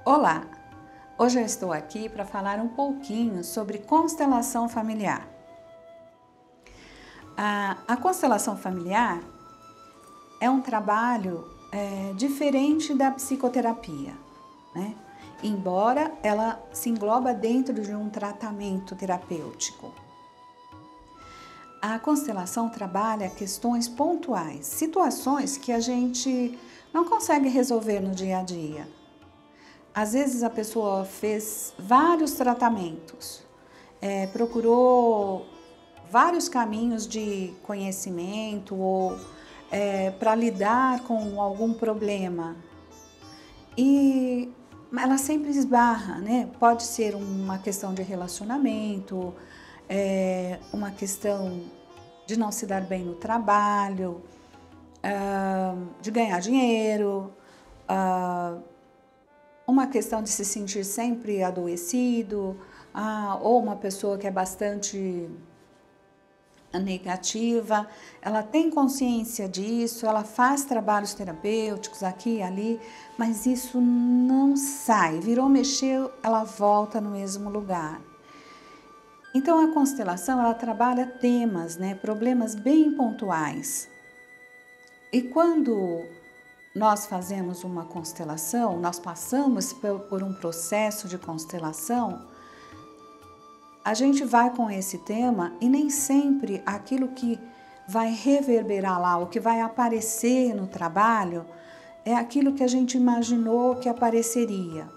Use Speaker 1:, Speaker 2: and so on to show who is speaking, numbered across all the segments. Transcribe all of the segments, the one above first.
Speaker 1: Olá! Hoje eu estou aqui para falar um pouquinho sobre constelação familiar. A constelação familiar é um trabalho diferente da psicoterapia, né? Embora ela se engloba dentro de um tratamento terapêutico. A constelação trabalha questões pontuais, situações que a gente não consegue resolver no dia a dia. Às vezes a pessoa fez vários tratamentos, procurou vários caminhos de conhecimento ou para lidar com algum problema e ela sempre esbarra, né? Pode ser uma questão de relacionamento, uma questão de não se dar bem no trabalho, de ganhar dinheiro, uma questão de se sentir sempre adoecido, ou uma pessoa que é bastante negativa, ela tem consciência disso, ela faz trabalhos terapêuticos aqui e ali, mas isso não sai, virou mexer, ela volta no mesmo lugar. Então a constelação, ela trabalha temas, né, problemas bem pontuais. E quando nós fazemos uma constelação, nós passamos por um processo de constelação, a gente vai com esse tema e nem sempre aquilo que vai reverberar lá, o que vai aparecer no trabalho, é aquilo que a gente imaginou que apareceria.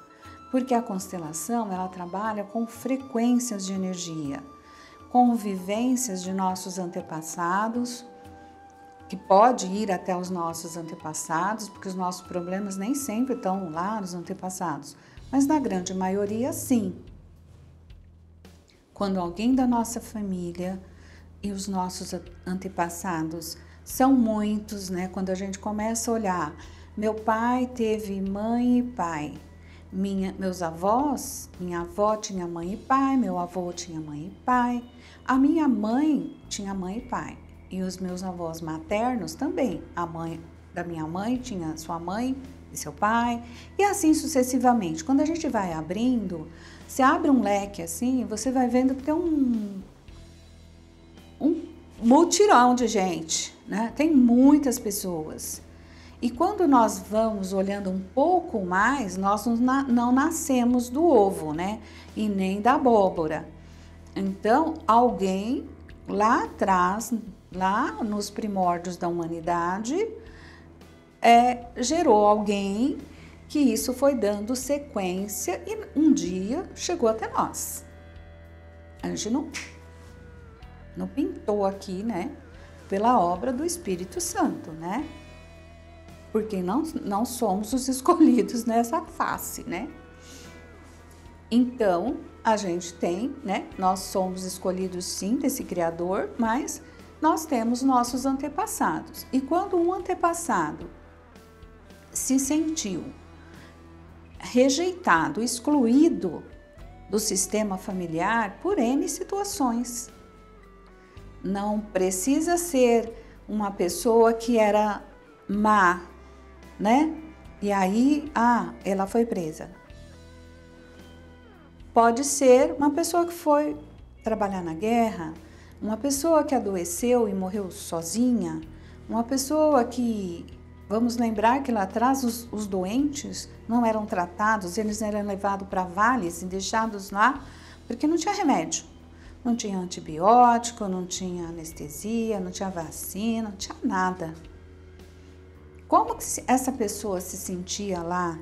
Speaker 1: Porque a constelação, ela trabalha com frequências de energia, com vivências de nossos antepassados, que pode ir até os nossos antepassados, porque os nossos problemas nem sempre estão lá nos antepassados, mas na grande maioria sim. Quando alguém da nossa família e os nossos antepassados são muitos, né? Quando a gente começa a olhar, meu pai teve mãe e pai, meus avós, minha avó tinha mãe e pai, meu avô tinha mãe e pai, a minha mãe tinha mãe e pai. E os meus avós maternos também. A mãe da minha mãe tinha sua mãe e seu pai, e assim sucessivamente. Quando a gente vai abrindo, você abre um leque assim, você vai vendo que tem um mutirão de gente, né? Tem muitas pessoas. E quando nós vamos olhando um pouco mais, nós não nascemos do ovo, né? E nem da abóbora. Então, alguém lá atrás, lá nos primórdios da humanidade, gerou alguém que isso foi dando sequência e um dia chegou até nós. A gente não pintou aqui, né? Pela obra do Espírito Santo, né? Porque não somos os escolhidos nessa face, né? Então, a gente tem, né? Nós somos escolhidos sim desse Criador, mas nós temos nossos antepassados. E quando um antepassado se sentiu rejeitado, excluído do sistema familiar por N situações, não precisa ser uma pessoa que era má, né? E aí, ela foi presa. Pode ser uma pessoa que foi trabalhar na guerra, uma pessoa que adoeceu e morreu sozinha, uma pessoa que, vamos lembrar que lá atrás os doentes não eram tratados, eles eram levados para vales e deixados lá porque não tinha remédio, não tinha antibiótico, não tinha anestesia, não tinha vacina, não tinha nada. Como que essa pessoa se sentia lá?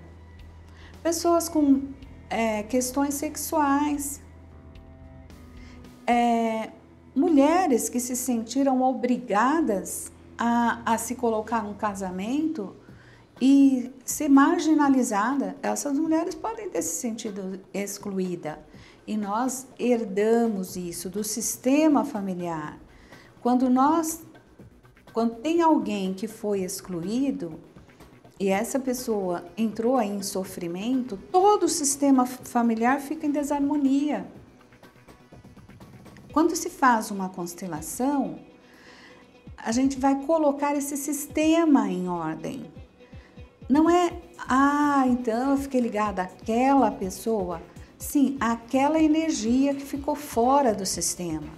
Speaker 1: Pessoas com questões sexuais, mulheres que se sentiram obrigadas a se colocar num casamento e ser marginalizada. Essas mulheres podem ter se sentido excluídas. E nós herdamos isso do sistema familiar. Quando tem alguém que foi excluído e essa pessoa entrou aí em sofrimento, todo o sistema familiar fica em desarmonia. Quando se faz uma constelação, a gente vai colocar esse sistema em ordem. Não é, Ah, então eu fiquei ligada àquela pessoa. Sim, aquela energia que ficou fora do sistema.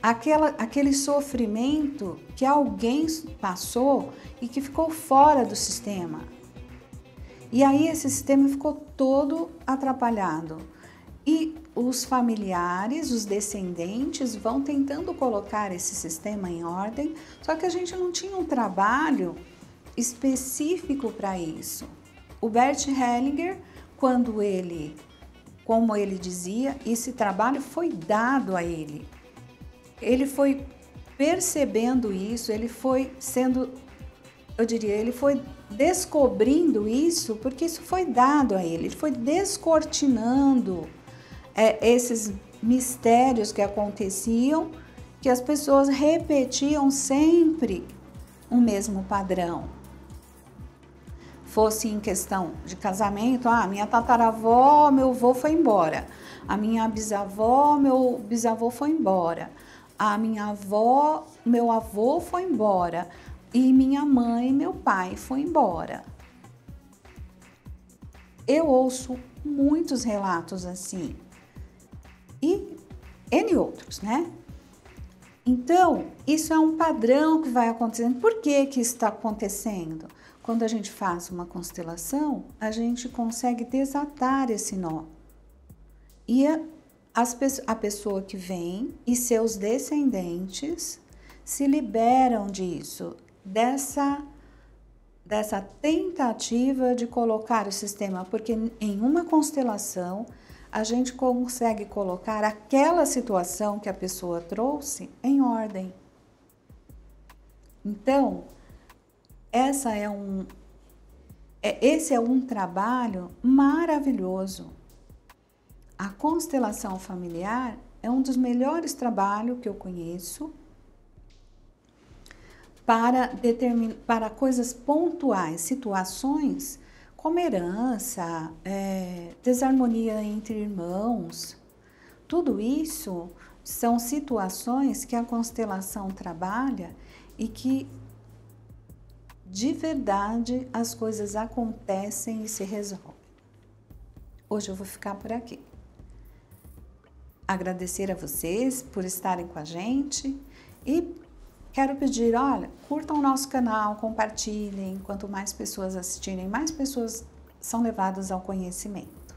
Speaker 1: Aquele sofrimento que alguém passou e que ficou fora do sistema. E aí esse sistema ficou todo atrapalhado. E os familiares, os descendentes vão tentando colocar esse sistema em ordem, só que a gente não tinha um trabalho específico para isso. O Bert Hellinger, como ele dizia, esse trabalho foi dado a ele. Ele foi percebendo isso, ele foi ele foi descobrindo isso, porque isso foi dado a ele. Ele foi descortinando esses mistérios que aconteciam, que as pessoas repetiam sempre o mesmo padrão. Fosse em questão de casamento, minha tataravó, meu avô foi embora. A minha bisavó, meu bisavô foi embora. A minha avó, meu avô foi embora. E minha mãe, meu pai foi embora. Eu ouço muitos relatos assim. E N outros, né? Então, isso é um padrão que vai acontecendo. Por que que isso está acontecendo? Quando a gente faz uma constelação, a gente consegue desatar esse nó. E a pessoa que vem e seus descendentes se liberam disso, dessa tentativa de colocar o sistema, porque em uma constelação a gente consegue colocar aquela situação que a pessoa trouxe em ordem. Então, esse é um trabalho maravilhoso. A constelação familiar é um dos melhores trabalhos que eu conheço para coisas pontuais, situações como herança, desarmonia entre irmãos. Tudo isso são situações que a constelação trabalha e que de verdade as coisas acontecem e se resolvem. Hoje eu vou ficar por aqui. Agradecer a vocês por estarem com a gente e quero pedir, curtam o nosso canal, compartilhem. Quanto mais pessoas assistirem, mais pessoas são levadas ao conhecimento.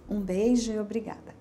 Speaker 1: Um beijo e obrigada.